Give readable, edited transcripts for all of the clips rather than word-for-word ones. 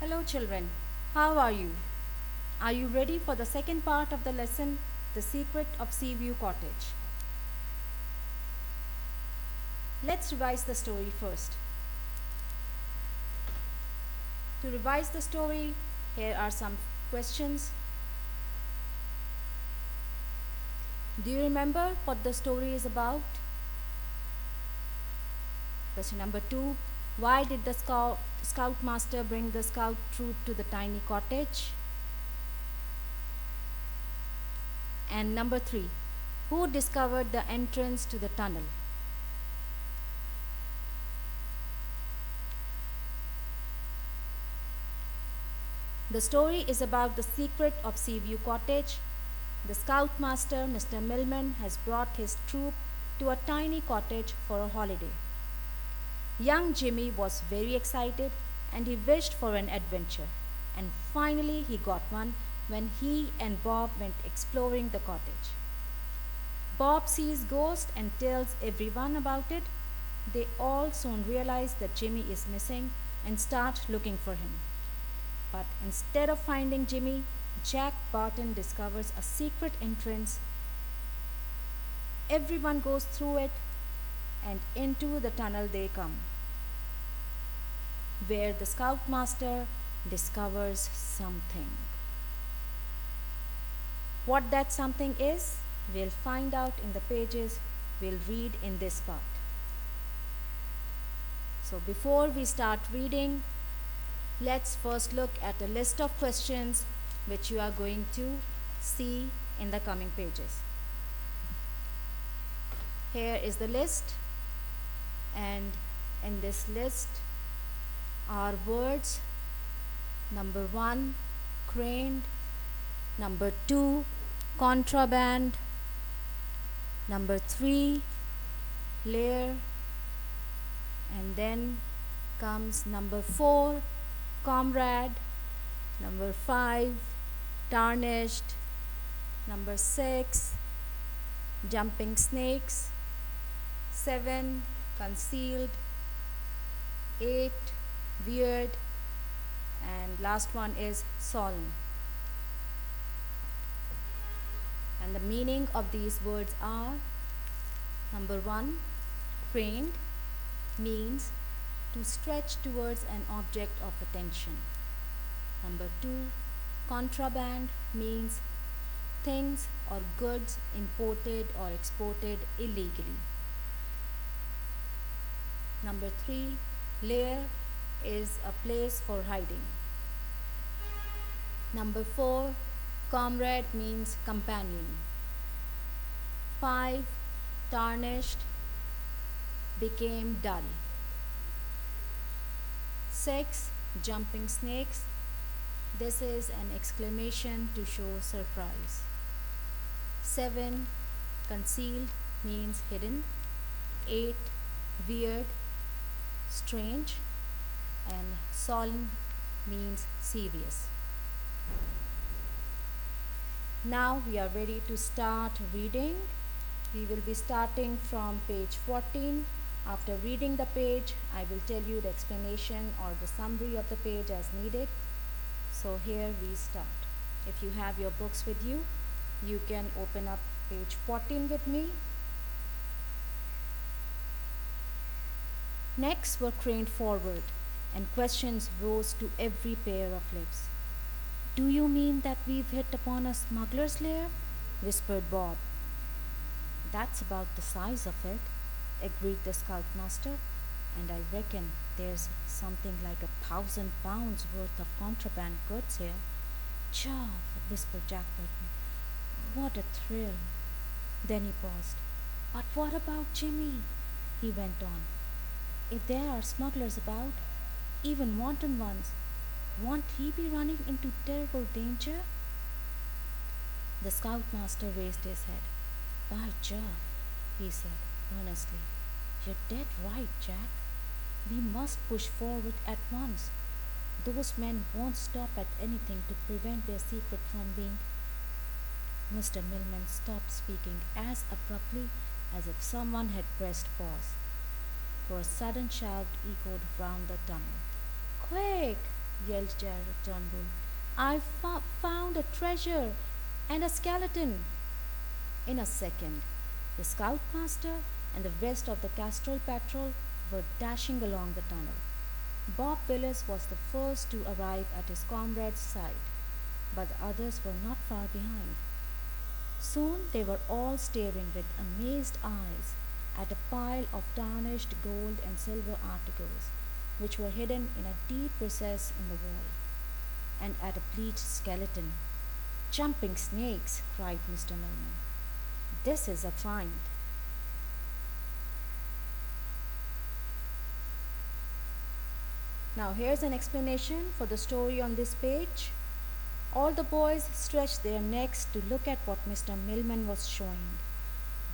Hello children, how are you? Are you ready for the second part of the lesson, The Secret of Seaview Cottage? Let's revise the story first. To revise the story, here are some questions. Do you remember what the story is about? Question number 2. Why did the scoutmaster bring the scout troop to the tiny cottage? And number 3. Who discovered the entrance to the tunnel? The story is about the secret of Seaview Cottage. The scoutmaster, Mr. Millman, has brought his troop to a tiny cottage for a holiday. Young Jimmy was very excited and he wished for an adventure. And finally he got one when he and Bob went exploring the cottage. Bob sees ghosts and tells everyone about it. They all soon realize that Jimmy is missing and start looking for him. But instead of finding Jimmy, Jack Barton discovers a secret entrance. Everyone goes through it and into the tunnel they come, where the scoutmaster discovers something. What that something is, we'll find out in the pages we'll read in this part. So before we start reading, let's first look at a list of questions which you are going to see in the coming pages. Here is the list, and in this list are words. Number 1, craned. Number 2, contraband. Number 3, lair. And then comes number 4, comrade. Number 5, tarnished. Number 6, jumping snakes. 7, concealed. 8, weird. And last one is solemn. And the meaning of these words are: number 1, craned means to stretch towards an object of attention. Number 2, contraband means things or goods imported or exported illegally. Number 3, lair is a place for hiding. Number 4, comrade means companion. 5, tarnished, became dull. 6, jumping snakes. This is an exclamation to show surprise. 7, concealed means hidden. 8, weird, strange. And solemn means serious. Now we are ready to start reading. We will be starting from page 14. After reading the page, I will tell you the explanation or the summary of the page as needed. So here we start. If you have your books with you, you can open up page 14 with me. Necks were craned forward, and questions rose to every pair of lips. "Do you mean that we've hit upon a smuggler's lair?" whispered Bob. "That's about the size of it," agreed the scoutmaster, "and I reckon there's something like 1,000 pounds worth of contraband goods here." "Jove," whispered Jack Burton. "What a thrill!" Then he paused. "But what about Jimmy?" he went on. "If there are smugglers about, even wanton ones, won't he be running into terrible danger?" The scoutmaster raised his head. "By Jove," he said earnestly, "you're dead right, Jack. We must push forward at once. Those men won't stop at anything to prevent their secret from being—" Mr. Millman stopped speaking as abruptly as if someone had pressed pause, for a sudden shout echoed round the tunnel. "Quick! yelled Jared Turnbull. I found a treasure and a skeleton. In a second, the scoutmaster and the rest of the Castrol patrol were dashing along the tunnel. Bob Willis was the first to arrive at his comrade's side, but the others were not far behind. Soon they were all staring with amazed eyes at a pile of tarnished gold and silver articles, which were hidden in a deep recess in the wall, and at a bleached skeleton. Jumping snakes, cried Mr. Millman. This is a find. Now, here's an explanation for the story on this page. All the boys stretched their necks to look at what Mr. Millman was showing.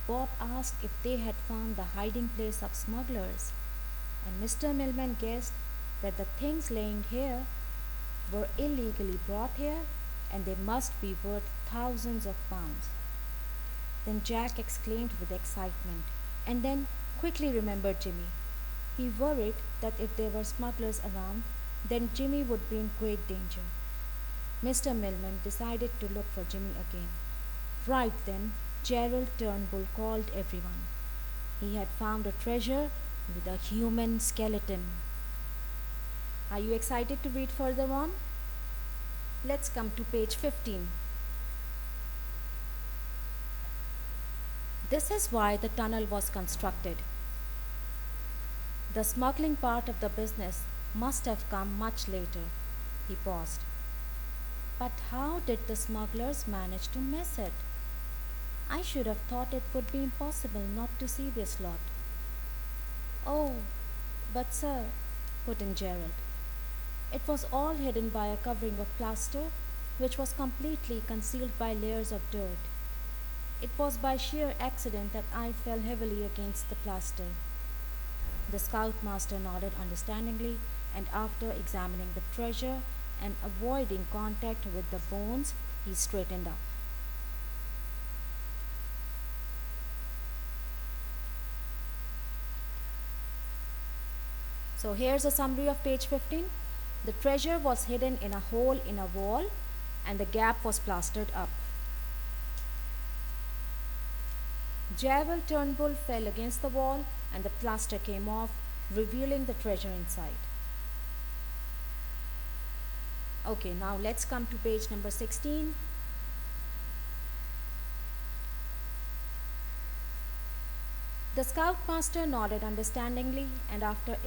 Bob asked if they had found the hiding place of smugglers, and Mr. Millman guessed that the things laying here were illegally brought here and they must be worth thousands of pounds. Then Jack exclaimed with excitement and then quickly remembered Jimmy. He worried that if there were smugglers around, then Jimmy would be in great danger. Mr. Millman decided to look for Jimmy again. Right then, Gerald Turnbull called everyone. He had found a treasure with a human skeleton. Are you excited to read further on? Let's come to page 15. This is why the tunnel was constructed. The smuggling part of the business must have come much later. He paused. But how did the smugglers manage to miss it? I should have thought it would be impossible not to see this lot. Oh, but sir, put in Gerald, it was all hidden by a covering of plaster, which was completely concealed by layers of dirt. It was by sheer accident that I fell heavily against the plaster. The scoutmaster nodded understandingly, and after examining the treasure and avoiding contact with the bones, he straightened up. So here's a summary of page 15. The treasure was hidden in a hole in a wall and the gap was plastered up. Gerald Turnbull fell against the wall and the plaster came off, revealing the treasure inside. Okay, now let's come to page number 16. The scoutmaster nodded understandingly, and after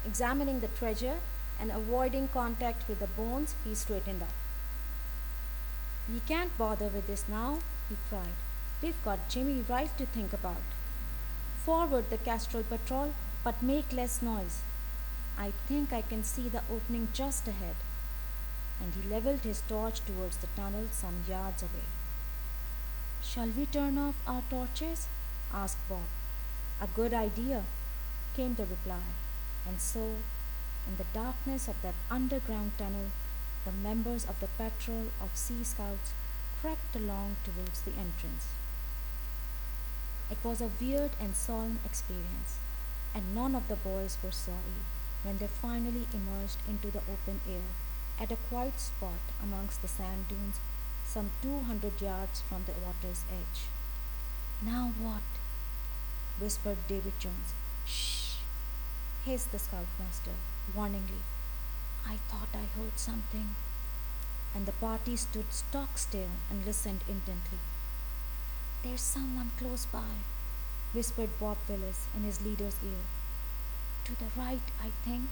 examining the treasure and avoiding contact with the bones, he straightened up. We can't bother with this now, he cried. We've got Jimmy right to think about. Forward the Castrol patrol, but make less noise. I think I can see the opening just ahead. And he leveled his torch towards the tunnel some yards away. Shall we turn off our torches? Asked Bob. A good idea, came the reply. And so, in the darkness of that underground tunnel, the members of the patrol of Sea Scouts crept along towards the entrance. It was a weird and solemn experience, and none of the boys were sorry when they finally emerged into the open air at a quiet spot amongst the sand dunes some 200 yards from the water's edge. Now what? Whispered David Jones. Shh! Hissed the scoutmaster warningly. I thought I heard something. And the party stood stock still and listened intently. There's someone close by, whispered Bob Willis in his leader's ear. To the right, I think.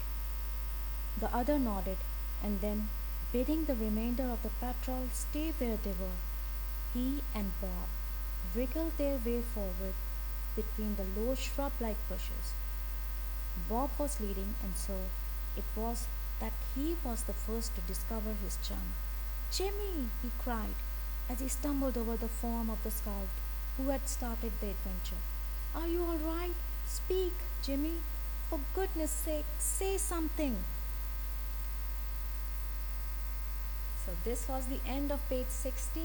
The other nodded, and then, bidding the remainder of the patrol stay where they were, he and Bob wriggled their way forward between the low shrub-like bushes. Bob was leading, and so it was that he was the first to discover his chum. Jimmy! He cried as he stumbled over the form of the scout who had started the adventure. Are you all right? Speak, Jimmy. For goodness sake, say something. So this was the end of page 16.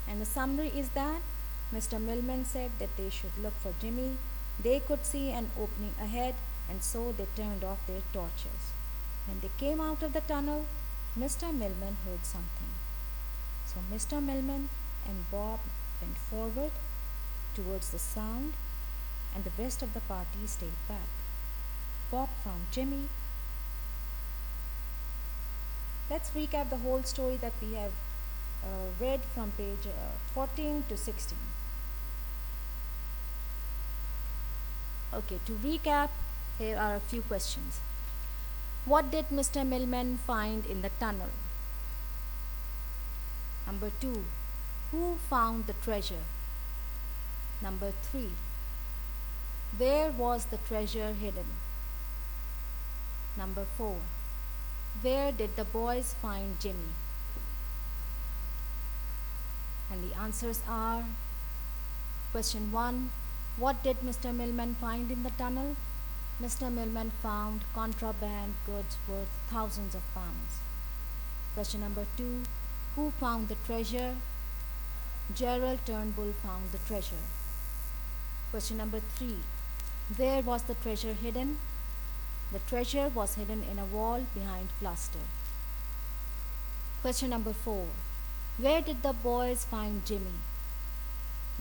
And the summary is that Mr. Millman said that they should look for Jimmy. They could see an opening ahead and so they turned off their torches. When they came out of the tunnel, Mr. Millman heard something. So Mr. Millman and Bob went forward towards the sound, and the rest of the party stayed back. Bob found Jimmy. Let's recap the whole story that we have read from page 14 to 16. Okay, to recap, here are a few questions. What did Mr. Millman find in the tunnel? Number 2, who found the treasure? Number 3, where was the treasure hidden? Number 4, where did the boys find Jimmy? And the answers are: question 1, what did Mr. Millman find in the tunnel? Mr. Millman found contraband goods worth thousands of pounds. Question number 2, who found the treasure? Gerald Turnbull found the treasure. Question number 3, where was the treasure hidden? The treasure was hidden in a wall behind plaster. Question number 4, where did the boys find Jimmy?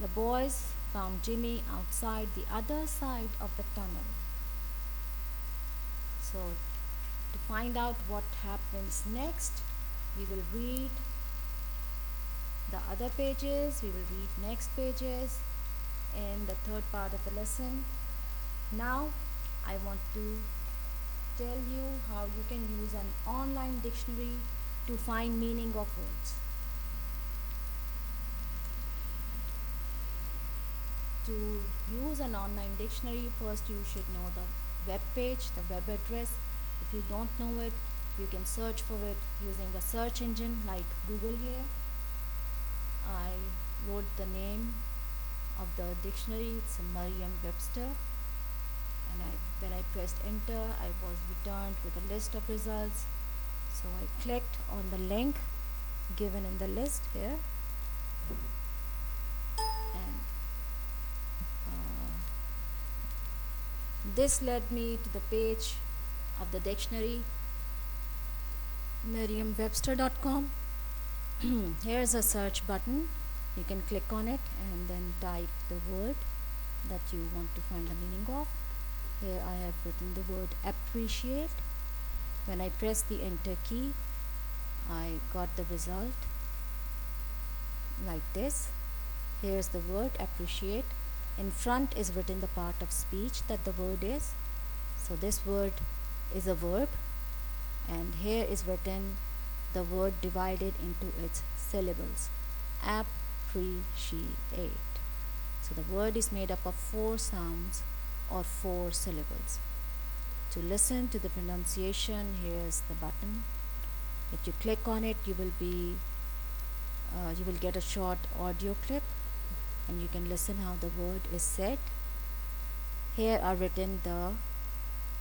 The boys found Jimmy outside the other side of the tunnel. So, to find out what happens next, we will read the other pages, we will read next pages in the third part of the lesson. Now, I want to tell you how you can use an online dictionary to find meaning of words. To use an online dictionary, first you should know the web page, the web address. If you don't know it, you can search for it using a search engine like Google here. I wrote the name of the dictionary, it's Merriam-Webster, and when I pressed enter, I was returned with a list of results. So I clicked on the link given in the list here, and this led me to the page of the dictionary, merriam-webster.com. Here's a search button. You can click on it and then type the word that you want to find the meaning of. Here I have written the word appreciate. When I press the enter key, I got the result like this. Here's the word appreciate. In front is written the part of speech that the word is. So this word is a verb, and here is written the word divided into its syllables. Appreciate. So the word is made up of 4 sounds or 4 syllables. To listen to the pronunciation, here's the button. If you click on it, you will get a short audio clip, and you can listen how the word is said. Here are written the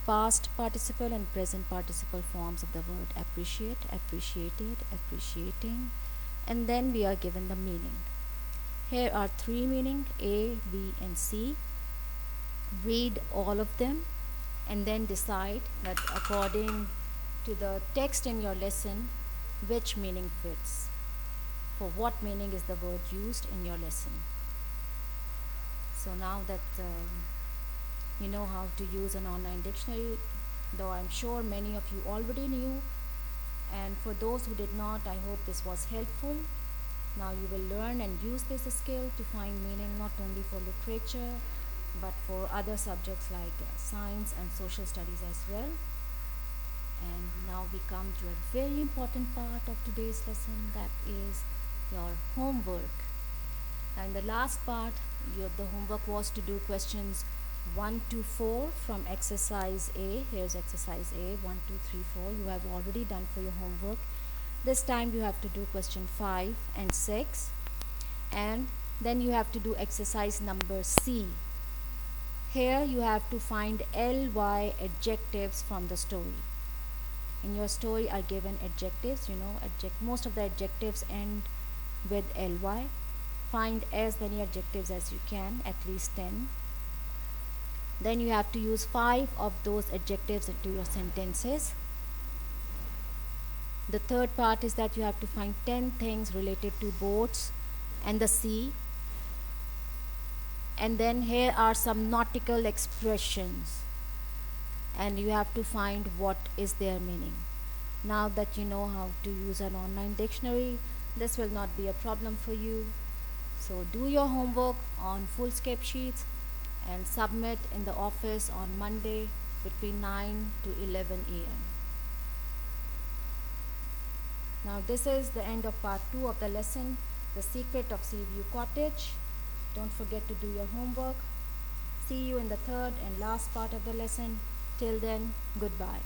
past participle and present participle forms of the word appreciate, appreciated, appreciating, and then we are given the meaning. Here are 3 meaning, A, B, and C. Read all of them and then decide that according to the text in your lesson, which meaning fits. For what meaning is the word used in your lesson? So now that you know how to use an online dictionary, though I'm sure many of you already knew, and for those who did not, I hope this was helpful. Now you will learn and use this skill to find meaning not only for literature but for other subjects like science and social studies as well. And now we come to a very important part of today's lesson, that is your homework. Now in the last part, the homework was to do questions 1 to 4 from exercise A. Here's exercise A, 1, 2, 3, 4. You have already done for your homework. This time you have to do question 5 and 6, and then you have to do exercise number C. Here you have to find ly adjectives from the story. In your story are given adjectives, most of the adjectives end with ly. Find as many adjectives as you can, at least 10. Then you have to use 5 of those adjectives into your sentences. The third part is that you have to find 10 things related to boats and the sea. And then here are some nautical expressions, and you have to find what is their meaning. Now that you know how to use an online dictionary, this will not be a problem for you. So do your homework on Fullscape sheets and submit in the office on Monday between 9 to 11 a.m. Now this is the end of part 2 of the lesson, The Secret of Seaview Cottage. Don't forget to do your homework. See you in the third and last part of the lesson. Till then, goodbye.